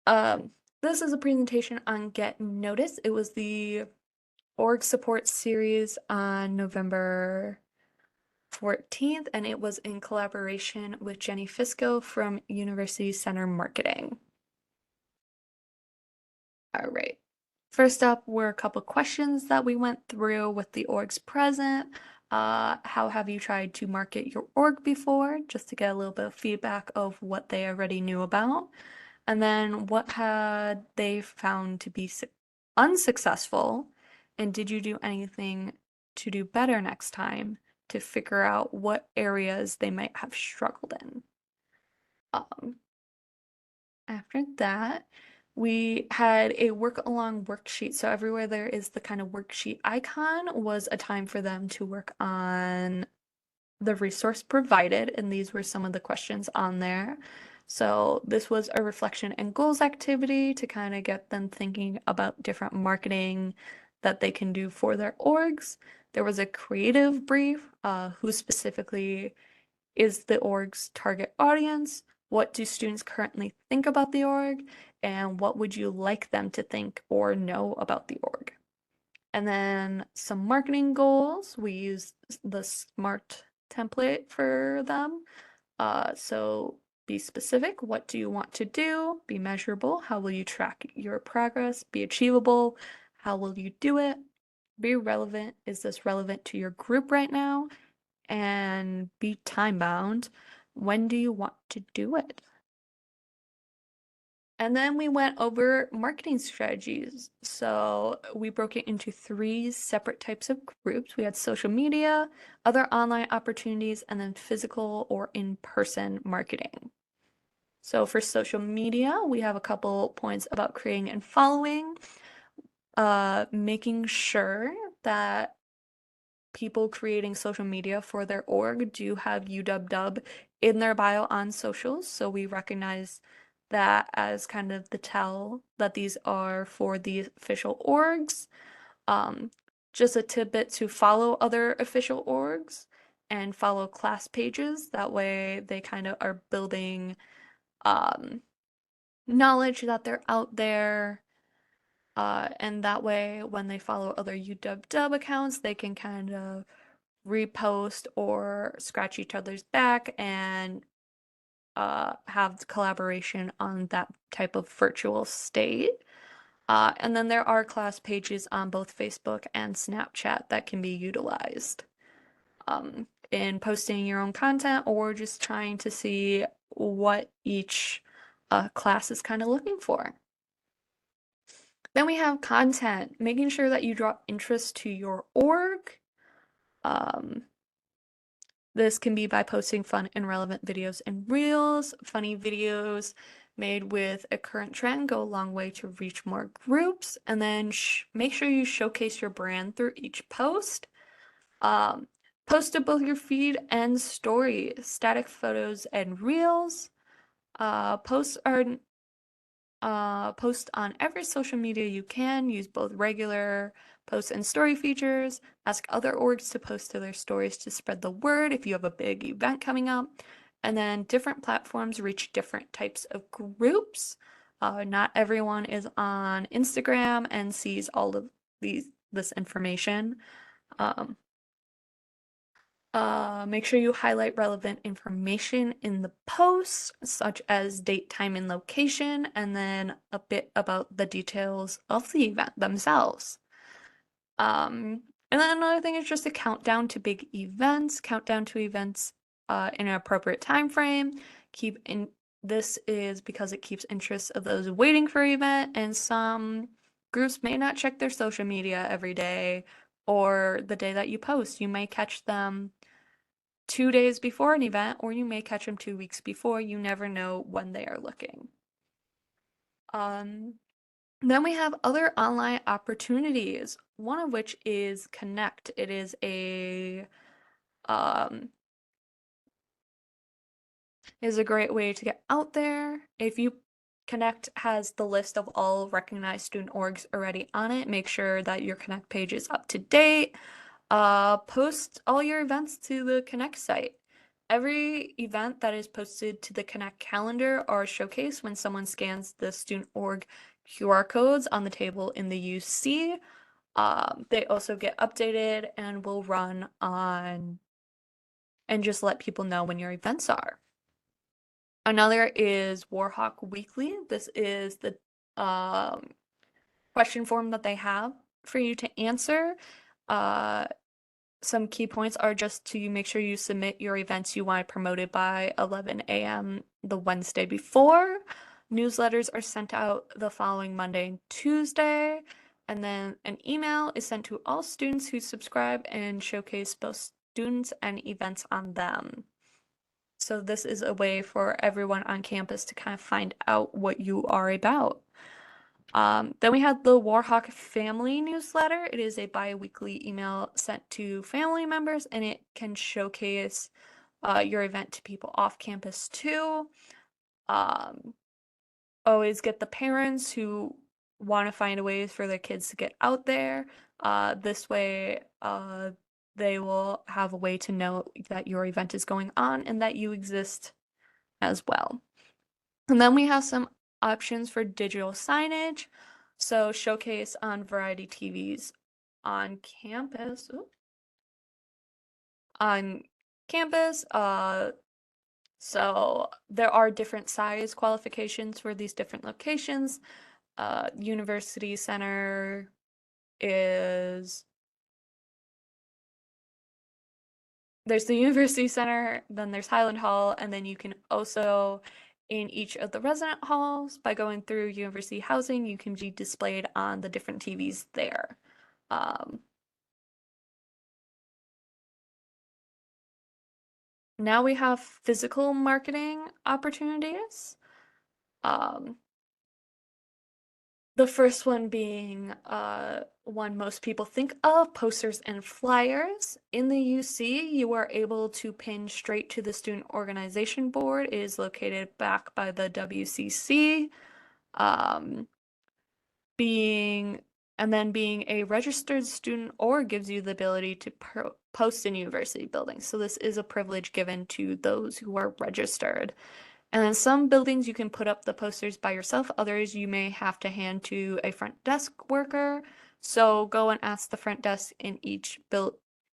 Um, this is a presentation on Get Notice. It was the org support series on November 14th, and it was in collaboration with Jenny Fisco from University Center Marketing. All right. First up were a couple questions that we went through with the orgs present. How have you tried to market your org before? Just to get a little bit of feedback of what they already knew about. And then what had they found to be unsuccessful? And did you do anything to do better next time to figure out what areas they might have struggled in? Um, After that, we had a work along worksheet. So everywhere there is the kind of worksheet icon was a time for them to work on the resource provided, and these were some of the questions on there. So this was a reflection and goals activity to kind of get them thinking about different marketing that they can do for their orgs. There was a creative brief, who specifically is the org's target audience? What do students currently think about the org? And what would you like them to think or know about the org? And then some marketing goals. We used the SMART template for them. So be specific. What do you want to do? Be measurable. How will you track your progress? Be achievable. How will you do it? Be relevant. Is this relevant to your group right now? And be time bound. When do you want to do it? And then we went over marketing strategies. So we broke it into three separate types of groups. We had social media, other online opportunities, and then physical or in-person marketing. So for social media, we have a couple points about creating and following, making sure that people creating social media for their org do have UW in their bio on socials. So we recognize that as kind of the tell that these are for the official orgs. Um, just a tidbit to follow other official orgs and follow class pages. That way they kind of are building knowledge that they're out there. And that way, when they follow other UW accounts, they can kind of repost or scratch each other's back and have collaboration on that type of virtual state. And then there are class pages on both Facebook and Snapchat that can be utilized in posting your own content or just trying to see what each class is kind of looking for. Then we have content, making sure that you draw interest to your org. Um, This can be by posting fun and relevant videos and reels. Funny videos made with a current trend go a long way to reach more groups. And then make sure you showcase your brand through each post. Um, Post to both your feed and story, static photos and reels. Posts are Post on every social media you can. Use both regular post and story features. Ask other orgs to post to their stories to spread the word if you have a big event coming up. And then different platforms reach different types of groups. Not everyone is on Instagram and sees all of this information. Um, Make sure you highlight relevant information in the post, such as date, time, and location, and then a bit about the details of the event themselves. And then another thing is just a countdown to big events, countdown to events in an appropriate time frame. Keep in This is because it keeps interest of those waiting for event, and some groups may not check their social media every day or the day that you post. You may catch them 2 days before an event, or you may catch them 2 weeks before. You never know when they are looking. Um, then we have other online opportunities, one of which is Connect. It um, is a great way to get out there. If you Connect has the list of all recognized student orgs already on it. Make sure that your Connect page is up to date. Post all your events to the Connect site. Every event that is posted to the Connect calendar or showcase when someone scans the student org QR codes on the table in the UC. They also get updated and will run on and just let people know when your events are. Another is Warhawk Weekly. This is the um, question form that they have for you to answer. Uh, some key points are just to make sure you submit your events you want promoted by 11 a.m. the Wednesday before. Newsletters are sent out the following Monday and Tuesday. And then an email is sent to all students who subscribe and showcase both students and events on them. So this is a way for everyone on campus to kind of find out what you are about. Then we had the Warhawk Family newsletter. It is a bi-weekly email sent to family members, and it can showcase your event to people off campus too. Um, Always get the parents who want to find ways for their kids to get out there. This way, they will have a way to know that your event is going on and that you exist as well. And then we have some options for digital signage. So showcase on variety TVs on campus. On campus. So there are different size qualifications for these different locations. University Center is there's the University Center, then there's Highland Hall, and then you can also, in each of the resident halls, by going through university housing, you can be displayed on the different TVs there. Um, Now we have physical marketing opportunities. Um, The first one being one most people think of, posters and flyers. In the UC, you are able to pin straight to the student organization board. It is located back by the WCC. Um, being being a registered student or gives you the ability to post in university buildings. So this is a privilege given to those who are registered. And then some buildings you can put up the posters by yourself, others you may have to hand to a front desk worker. So go and ask the front desk in each build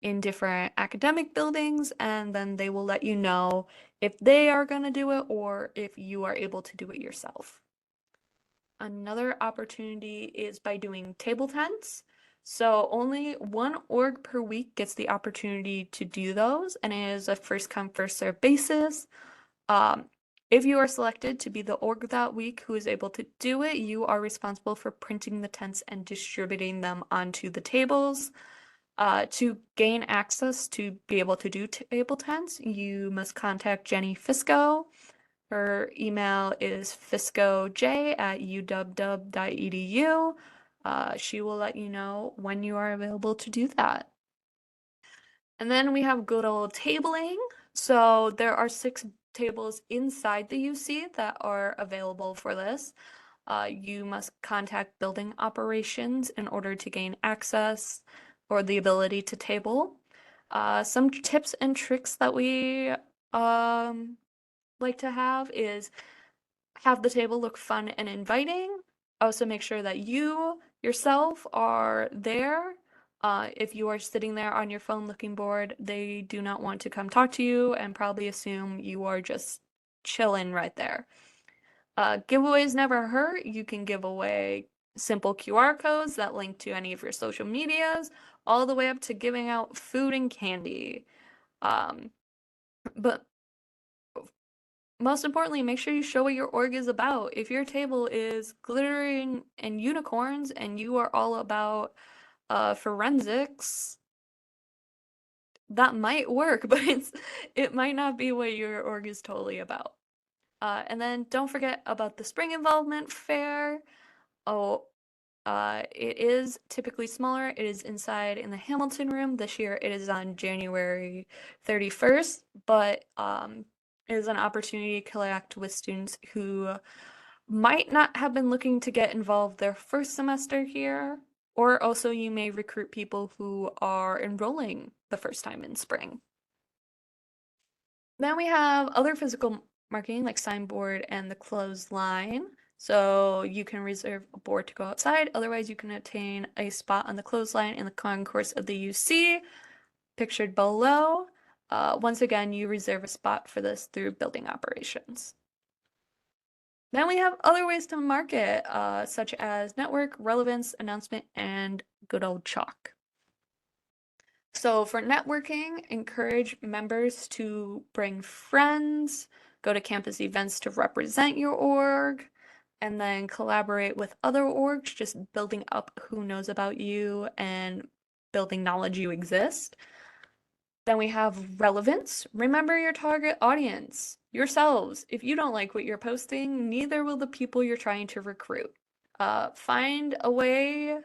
in different academic buildings, and then they will let you know if they are going to do it or if you are able to do it yourself. Another opportunity is by doing table tents. So only one org per week gets the opportunity to do those, and it is a first come, first serve basis. Um, if you are selected to be the org that week who is able to do it, you are responsible for printing the tents and distributing them onto the tables. To gain access to be able to do table tents, you must contact Jenny Fisco. Her email is fiscoj@uww.edu. She will let you know when you are available to do that. And then we have good old tabling. So there are 6 tables inside the UC that are available for this. You must contact building operations in order to gain access or the ability to table. Some tips and tricks that we like to have is have the table look fun and inviting. Also make sure that you yourself are there. If you are sitting there on your phone looking bored, they do not want to come talk to you and probably assume you are just chilling right there. Giveaways never hurt. You can give away simple QR codes that link to any of your social medias, all the way up to giving out food and candy. Um, but most importantly, make sure you show what your org is about. If your table is glittering and unicorns and you are all about forensics, that might work, but it might not be what your org is totally about. And then don't forget about the spring involvement fair. Oh, it is typically smaller. It is inside in the Hamilton room. This year it is on January 31st, but it is an opportunity to connect with students who might not have been looking to get involved their first semester here, or also you may recruit people who are enrolling the first time in spring. Then we have other physical marketing like signboard and the clothesline. So you can reserve a board to go outside. Otherwise, you can obtain a spot on the clothesline in the concourse of the UC, pictured below. Once again, you reserve a spot for this through building operations. Then we have other ways to market, such as network, relevance, announcement, and good old chalk. So for networking, encourage members to bring friends, go to campus events to represent your org, and then collaborate with other orgs, just building up who knows about you and building knowledge you exist. Then we have relevance. Remember your target audience, yourselves. If you don't like what you're posting, neither will the people you're trying to recruit. Find a way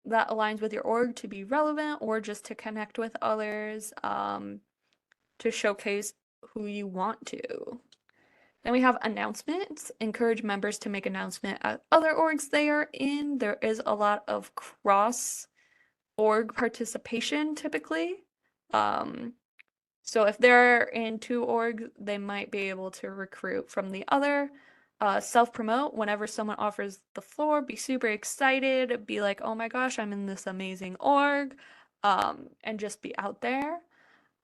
that aligns with your org to be relevant or just to connect with others, to showcase who you want to. Then we have announcements. Encourage members to make announcement at other orgs they are in. There is a lot of cross org participation typically. So if they're in two orgs, they might be able to recruit from the other. Self-promote whenever someone offers the floor, be super excited, be like, oh my gosh, I'm in this amazing org, and just be out there.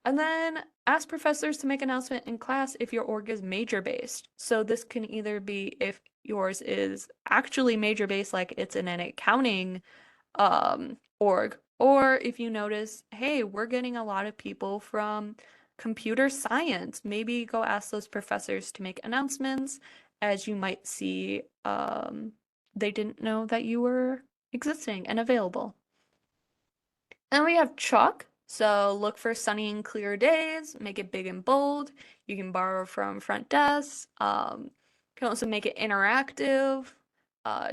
And then ask professors to make announcement in class if your org is major based. So this can either be if yours is actually major based, like it's in an accounting org, or if you notice, hey, we're getting a lot of people from computer science, maybe go ask those professors to make announcements, as you might see they didn't know that you were existing and available. And we have chalk. So look for sunny and clear days, make it big and bold. You can borrow from front desk. Can also make it interactive,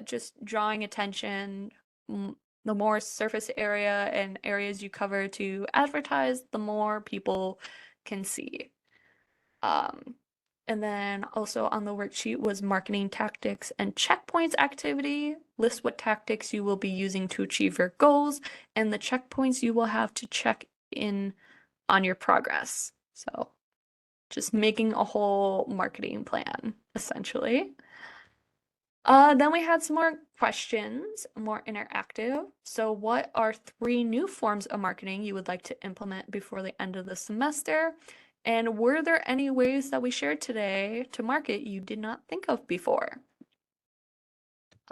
just drawing attention. The more surface area and areas you cover to advertise, the more people can see. Um, and then also on the worksheet was marketing tactics and checkpoints activity. List what tactics you will be using to achieve your goals and the checkpoints you will have to check in on your progress. So just making a whole marketing plan, essentially. Then we had some more questions, more interactive. So, what are three new forms of marketing you would like to implement before the end of the semester? And were there any ways that we shared today to market you did not think of before?